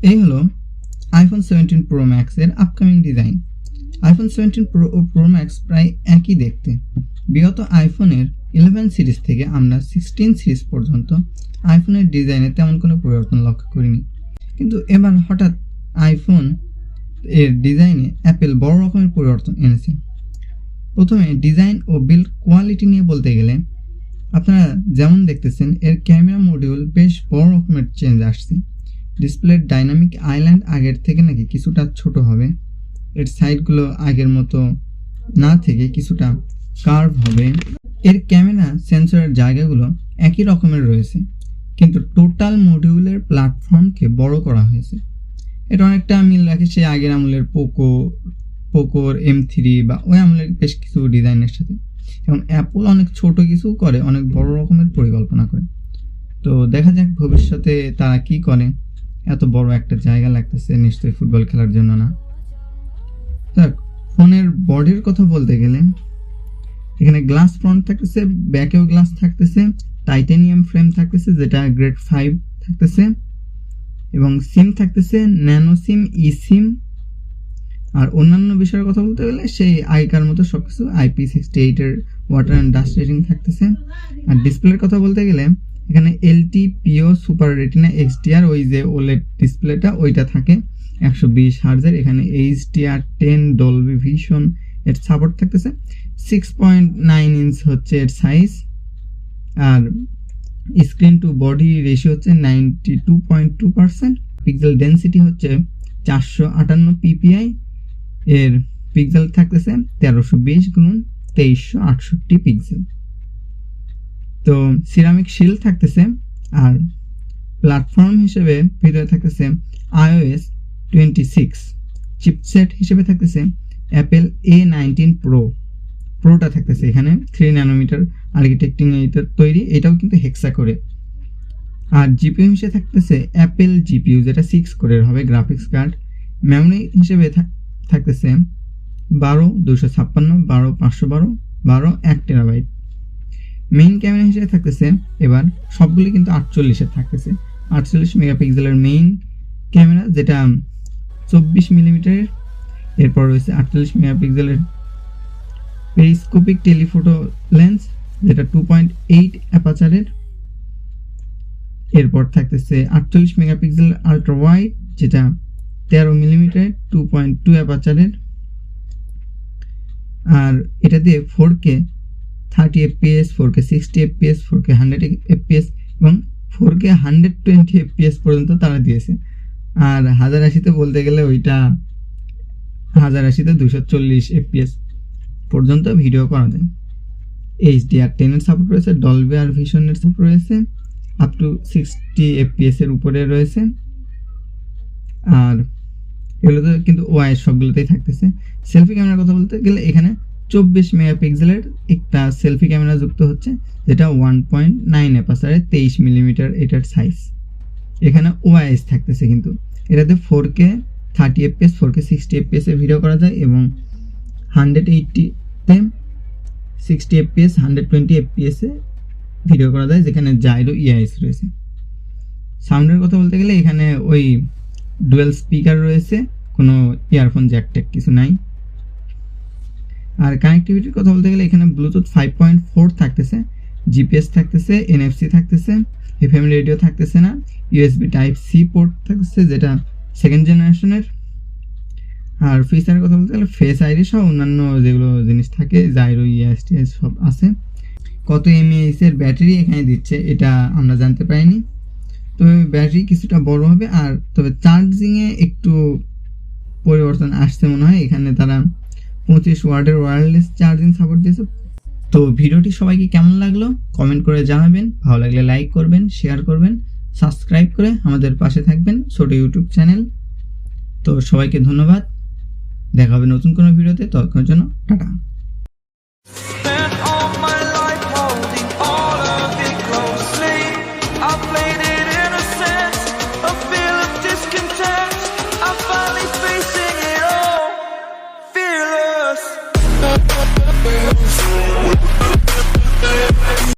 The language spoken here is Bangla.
এই হলো আইফোন 17 প্রো ম্যাক্সের আপকামিং ডিজাইন। আইফোন 17 প্রো ও প্রো ম্যাক্স প্রায় একই দেখতে। বিগত আইফোনের 11 সিরিজ থেকে আমরা 16 সিরিজ পর্যন্ত আইফোনের ডিজাইনে তেমন কোনো পরিবর্তন লক্ষ্য করিনি, কিন্তু এবার হঠাৎ আইফোন এর ডিজাইনে অ্যাপেল বড় রকমের পরিবর্তন এনেছে। প্রথমে ডিজাইন ও বিল্ড কোয়ালিটি নিয়ে বলতে গেলে আপনারা যেমন দেখতেছেন এর ক্যামেরা মডিউল বেশ বড় রকমের চেঞ্জ আসছে। ডিসপ্লের ডাইনামিক আইল্যান্ড আগের থেকে নাকি কিছুটা ছোট হবে, এর সাইডগুলো আগের মতো না থেকে কিছুটা কার্ভ হবে। এর ক্যামেরা সেন্সরের জায়গাগুলো একই রকমের রয়েছে, কিন্তু টোটাল মডিউলের প্ল্যাটফর্মকে বড় করা হয়েছে। এটা অনেকটা মিল রাখে সেই আগের আমলের পোকোর M3 বা ওই আমলের বেশ কিছু ডিজাইনের সাথে। এবং অ্যাপল অনেক ছোট কিছু করে, অনেক বড় রকমের পরিকল্পনা করে। তো দেখা যাক ভবিষ্যতে তারা কি করে। এত বড় একটা জায়গা লাগতেছে, নিশ্চয়ই ফুটবল খেলার জন্য না। দেখ, ফোনের বডির কথা বলতে গেলে এখানে গ্লাস ফ্রন্ট থাকতেছে, ব্যাকেও গ্লাস থাকতেছে, টাইটানিয়াম ফ্রেম থাকতেছে যেটা গ্রেড 5 থাকতেছে, এবং সিম থাকতেছে ন্যানো সিম, ই সিম। আর অন্যান্য বিষয়ের কথা বলতে গেলে সেই আগেকার মতো সবকিছু IP68 এর ওয়াটার অ্যান্ড ডাস্ট রেটিং থাকতেছে। আর ডিসপ্লের কথা বলতে গেলে এখানে LTPO সুপার রেটিনা XDR, ওই যে OLED ডিসপ্লেটা ওইটা থাকে 120 হার্জের। এখানে HDR10 ডলবি ভিশন এর সাপোর্ট থাকতেছে। 6.9 ইঞ্চ হচ্ছে এর সাইজ। আর স্ক্রিন টু বডি রেশিও হচ্ছে 92.2%। পিক্সেল ডেন্সিটি হচ্ছে 458 PPI। এর পিক্সেল থাকতেছে 1320 গুণ 2368 পিক্সেল। তো সিরামিক শিল্ড থাকতেছে। আর প্ল্যাটফর্ম হিসেবে ভিতরে থাকতেছে iOS 26। চিপসেট হিসেবে থাকতেছে অ্যাপেল A19 প্রোটা থাকতেছে। এখানে 3 ন্যানোমিটার আর্কিটেকচার তৈরি, এটাও কিন্তু হেক্সা করে। আর জিপিইউ হিসেবে থাকতেছে অ্যাপেল জিপিইউ, যেটা 6 কোরের হবে গ্রাফিক্স কার্ড। মেমোরি হিসেবে থাকতেছে 12 256, 12 512, 1 টেরাবাইট। মেইন ক্যামেরা হিসেবে থাকতেছে এবার সবগুলি কিন্তু 48 থাকতেছে। 48 মেগাপিক্সেলের মেইন ক্যামেরা, যেটা 24 মিলিমিটারের। এরপর রয়েছে 48 মেগাপিক্সেলের পেরিস্কোপিক টেলিফোটো লেন্স, যেটা 2.8 অ্যাপাচারের। এরপর থাকতেছে 48 মেগাপিক্সেল আলট্রা ওয়াইড, যেটা 13 মিলিমিটারের 2.2 অ্যাপাচারের। আর এটা দিয়ে 4K 30 FPS, 4K 60 FPS, 4K 100 FPS এবং 4K 120 FPS পর্যন্ত তারা দিয়েছে। আর 1080-তে বলতে গেলে ওইটা 1080-তে 240 FPS পর্যন্ত ভিডিও করা যায়। HDR10 এর সাপোর্ট রয়েছে, ডলবি আর ভিশনের সাপোর্ট রয়েছে, আপ টু 60 FPS এর উপরে রয়েছে। আর এগুলোতে কিন্তু OIS সবগুলোতেই থাকতেছে। সেলফি ক্যামেরার কথা বলতে গেলে এখানে 24 মেগাপিক্সেলের একটা সেলফি ক্যামেরা যুক্ত হচ্ছে, যেটা 1.9 অ্যাপাচারের 23 মিলিমিটার এটার সাইজ। এখানে OIS থাকতেছে, কিন্তু এটাতে 4K 30 FPS, 4K 60 FPS এ ভিডিও করা যায় এবং 180-তে 60 FPS, 120 FPS এ ভিডিও করা যায়, যেখানে জাইরো EIS রয়েছে। সাউন্ডের কথা বলতে গেলে এখানে ওই ডুয়েল স্পিকার রয়েছে, কোনো ইয়ারফোন জ্যাক ট্যাক কিছু নাই। আর কানেক্টিভিটির কথা বলতে গেলে এখানে ব্লুটুথ 5.4 থাকতেছে, GPS থাকতেছে, NFC থাকতেছে, FM রেডিও থাকতেছে না, USB Type-C পোর্ট থাকতেছে, যেটা 2nd জেনারেশনের। আর ফিচারের কথা বলতে গেলে ফেস আইডি সহ অন্যান্য যেগুলো জিনিস থাকে, জাইরো EIS সব আছে। কত mAh এর ব্যাটারি এখানে দিচ্ছে এটা আমরা জানতে পারিনি, তবে ব্যাটারি কিছুটা বড় হবে। আর তবে চার্জিংয়ে একটু পরিবর্তন আসছে মনে হয়। এখানে তারা 25 ওয়াটের ওয়্যারলেস চার্জিং সাপোর্ট দিয়েছে। তো ভিডিওটি সবাইকে কেমন লাগলো কমেন্ট করে জানাবেন। ভালো লাগলে লাইক করবেন, শেয়ার করবেন, সাবস্ক্রাইব করে আমাদের পাশে থাকবেন, ছোট ইউটিউব চ্যানেল। তো সবাইকে ধন্যবাদ, দেখা হবে নতুন কোনো ভিডিওতে। ততক্ষণের জন্য টাটা।